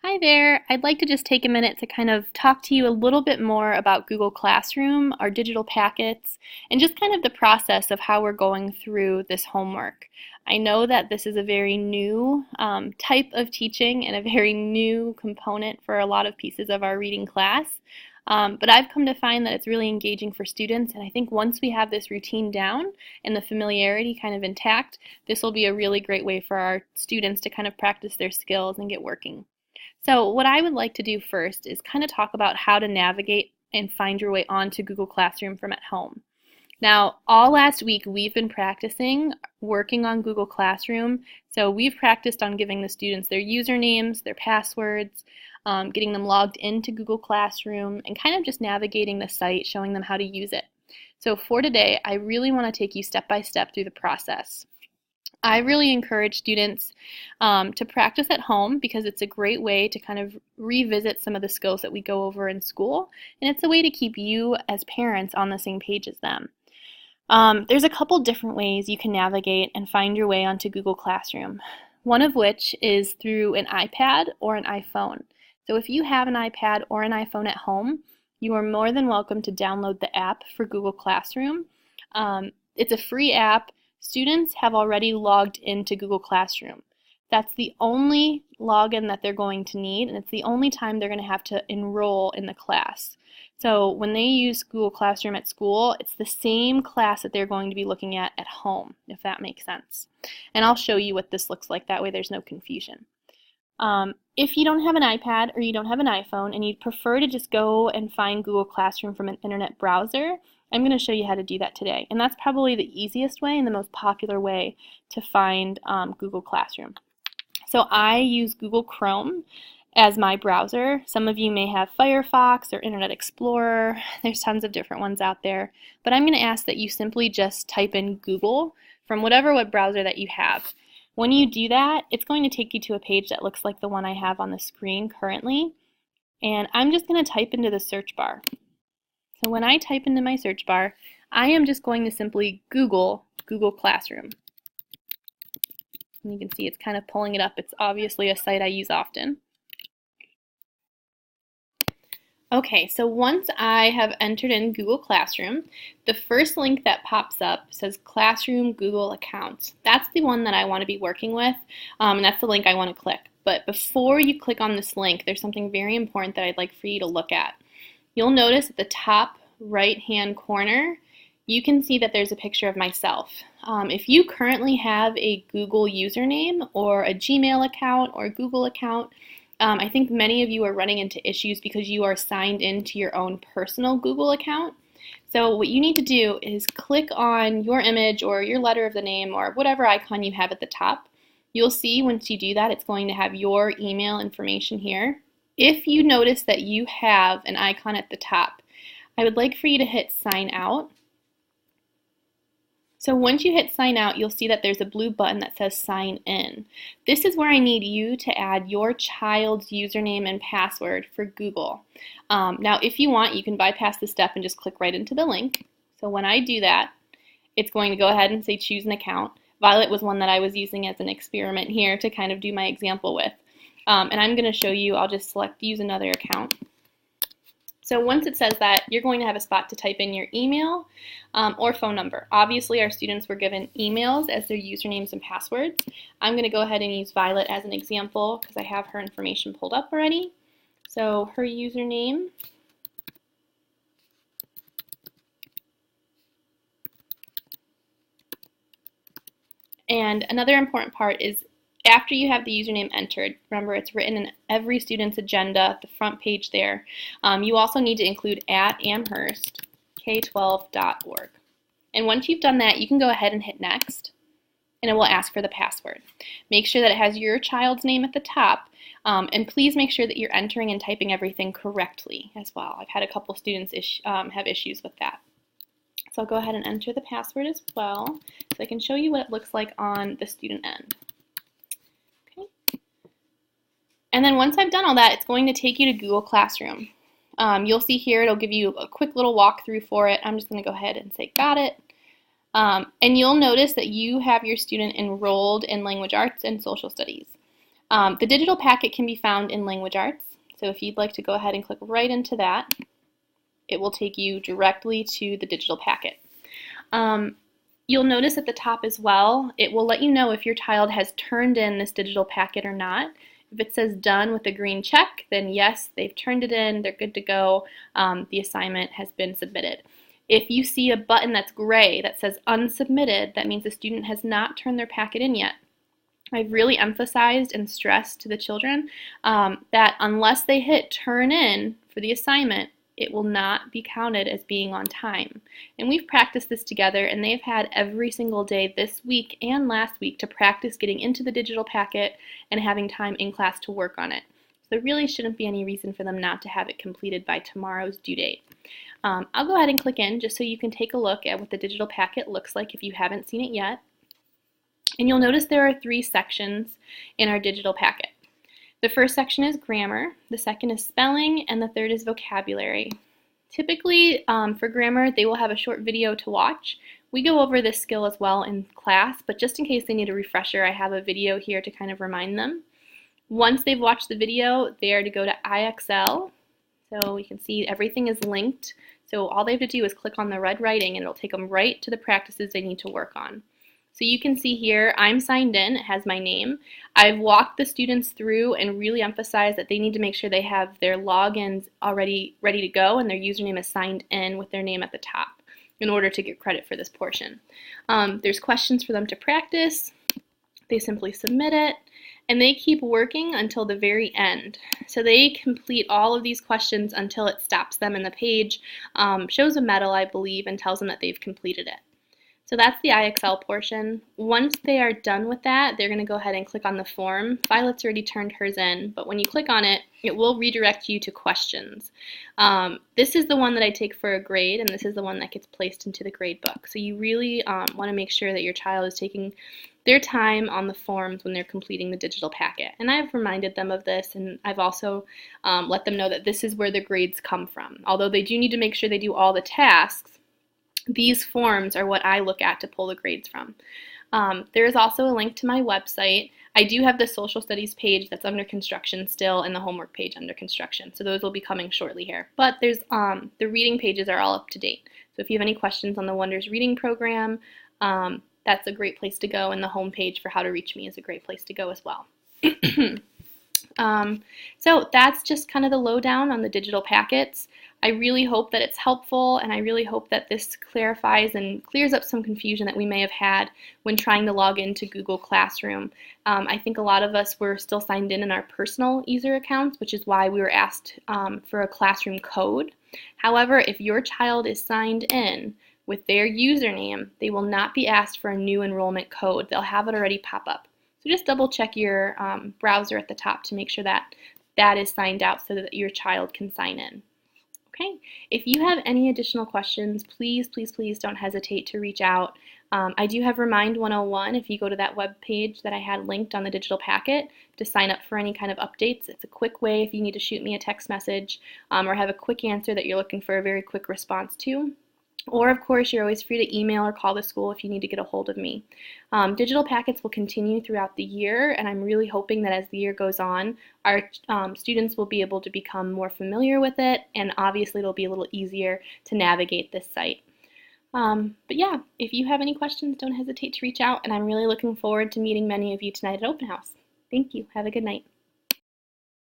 Hi there. I'd like to just take a minute to kind of talk to you a little bit more about Google Classroom, our digital packets, and just kind of the process of how we're going through this homework. I know that this is a very new type of teaching and a very new component for a lot of pieces of our reading class, but I've come to find that it's really engaging for students, and I think once we have this routine down and the familiarity kind of intact, this will be a really great way for our students to kind of practice their skills and get working. So what I would like to do first is kind of talk about how to navigate and find your way onto Google Classroom from at home. Now, all last week we've been practicing working on Google Classroom. So we've practiced on giving the students their usernames, their passwords, getting them logged into Google Classroom, and kind of just navigating the site, showing them how to use it. So for today, I really want to take you step by step through the process. I really encourage students to practice at home because it's a great way to kind of revisit some of the skills that we go over in school, and it's a way to keep you as parents on the same page as them. There's a couple different ways you can navigate and find your way onto Google Classroom, one of which is through an iPad or an iPhone. So if you have an iPad or an iPhone at home, you are more than welcome to download the app for Google Classroom. It's a free app. Students have already logged into Google Classroom. That's the only login that they're going to need, and it's the only time they're going to have to enroll in the class. So when they use Google Classroom at school, it's the same class that they're going to be looking at home, if that makes sense. And I'll show you what this looks like. That way there's no confusion. If you don't have an iPad or you don't have an iPhone and you'd prefer to just go and find Google Classroom from an internet browser, I'm going to show you how to do that today. And that's probably the easiest way and the most popular way to find Google Classroom. So I use Google Chrome as my browser. Some of you may have Firefox or Internet Explorer. There's tons of different ones out there. But I'm going to ask that you simply just type in Google from whatever web browser that you have. When you do that, it's going to take you to a page that looks like the one I have on the screen currently. And I'm just going to type into the search bar. So when I type into my search bar, I am just going to simply Google Classroom. And you can see it's kind of pulling it up. It's obviously a site I use often. Okay, so once I have entered in Google Classroom, the first link that pops up says Classroom Google Accounts. That's the one that I want to be working with, and that's the link I want to click. But before you click on this link, there's something very important that I'd like for you to look at. You'll notice at the top right-hand corner, you can see that there's a picture of myself. If you currently have a Google username or a Gmail account or a Google account, I think many of you are running into issues because you are signed into your own personal Google account. So what you need to do is click on your image or your letter of the name or whatever icon you have at the top. You'll see once you do that, it's going to have your email information here. If you notice that you have an icon at the top, I would like for you to hit sign out. So once you hit sign out, you'll see that there's a blue button that says sign in. This is where I need you to add your child's username and password for Google. Now if you want, you can bypass the step and just click right into the link. So when I do that, it's going to go ahead and say choose an account. Violet was one that I was using as an experiment here to kind of do my example with. And I'm going to show you, I'll just select use another account. So once it says that, you're going to have a spot to type in your email or phone number. Obviously our students were given emails as their usernames and passwords. I'm going to go ahead and use Violet as an example because I have her information pulled up already. So her username and another important part is after you have the username entered, remember it's written in every student's agenda, the front page there, you also need to include at amherstek12.org. And once you've done that, you can go ahead and hit next, and it will ask for the password. Make sure that it has your child's name at the top, and please make sure that you're entering and typing everything correctly as well. I've had a couple students have issues with that. So I'll go ahead and enter the password as well, so I can show you what it looks like on the student end. And then once I've done all that, it's going to take you to Google Classroom. You'll see here, it'll give you a quick little walkthrough for it. I'm just going to go ahead and say got it. And you'll notice that you have your student enrolled in language arts and social studies. The digital packet can be found in Language Arts. So if you'd like to go ahead and click right into that, it will take you directly to the digital packet. You'll notice at the top as well, it will let you know if your child has turned in this digital packet or not. If it says done with a green check, then yes, they've turned it in, they're good to go, the assignment has been submitted. If you see a button that's gray that says unsubmitted, that means the student has not turned their packet in yet. I've really emphasized and stressed to the children that unless they hit turn in for the assignment, it will not be counted as being on time. And we've practiced this together, and they've had every single day this week and last week to practice getting into the digital packet and having time in class to work on it. So there really shouldn't be any reason for them not to have it completed by tomorrow's due date. I'll go ahead and click in just so you can take a look at what the digital packet looks like if you haven't seen it yet. And you'll notice there are 3 sections in our digital packet. The first section is grammar, the second is spelling, and the third is vocabulary. Typically, for grammar, they will have a short video to watch. We go over this skill as well in class, but just in case they need a refresher, I have a video here to kind of remind them. Once they've watched the video, they are to go to IXL. So you can see everything is linked. So all they have to do is click on the red writing, and it'll take them right to the practices they need to work on. So you can see here, I'm signed in, it has my name. I've walked the students through and really emphasized that they need to make sure they have their logins already ready to go and their username is signed in with their name at the top in order to get credit for this portion. There's questions for them to practice. They simply submit it, and they keep working until the very end. So they complete all of these questions until it stops them and the page shows a medal, I believe, and tells them that they've completed it. So that's the IXL portion. Once they are done with that, they're going to go ahead and click on the form. Violet's already turned hers in, but when you click on it, it will redirect you to questions. This is the one that I take for a grade, and this is the one that gets placed into the grade book. So you really want to make sure that your child is taking their time on the forms when they're completing the digital packet. And I've reminded them of this, and I've also let them know that this is where the grades come from. Although they do need to make sure they do all the tasks, these forms are what I look at to pull the grades from. There is also a link to my website. I do have the social studies page that's under construction still and the homework page under construction. So those will be coming shortly here. But there's the reading pages are all up to date. So if you have any questions on the Wonders Reading Program, that's a great place to go, and the home page for how to reach me is a great place to go as well. So that's just kind of the lowdown on the digital packets. I really hope that it's helpful, and I really hope that this clarifies and clears up some confusion that we may have had when trying to log into Google Classroom. I think a lot of us were still signed in our personal user accounts, which is why we were asked for a classroom code. However, if your child is signed in with their username, they will not be asked for a new enrollment code. They'll have it already pop up. So just double check your browser at the top to make sure that that is signed out so that your child can sign in. Okay, if you have any additional questions, please, please, please don't hesitate to reach out. I do have Remind 101 if you go to that web page that I had linked on the digital packet to sign up for any kind of updates. It's a quick way if you need to shoot me a text message or have a quick answer that you're looking for a very quick response to. Or, of course, you're always free to email or call the school if you need to get a hold of me. Digital packets will continue throughout the year, and I'm really hoping that as the year goes on, our students will be able to become more familiar with it, and obviously it'll be a little easier to navigate this site. But yeah, if you have any questions, don't hesitate to reach out, and I'm really looking forward to meeting many of you tonight at Open House. Thank you. Have a good night.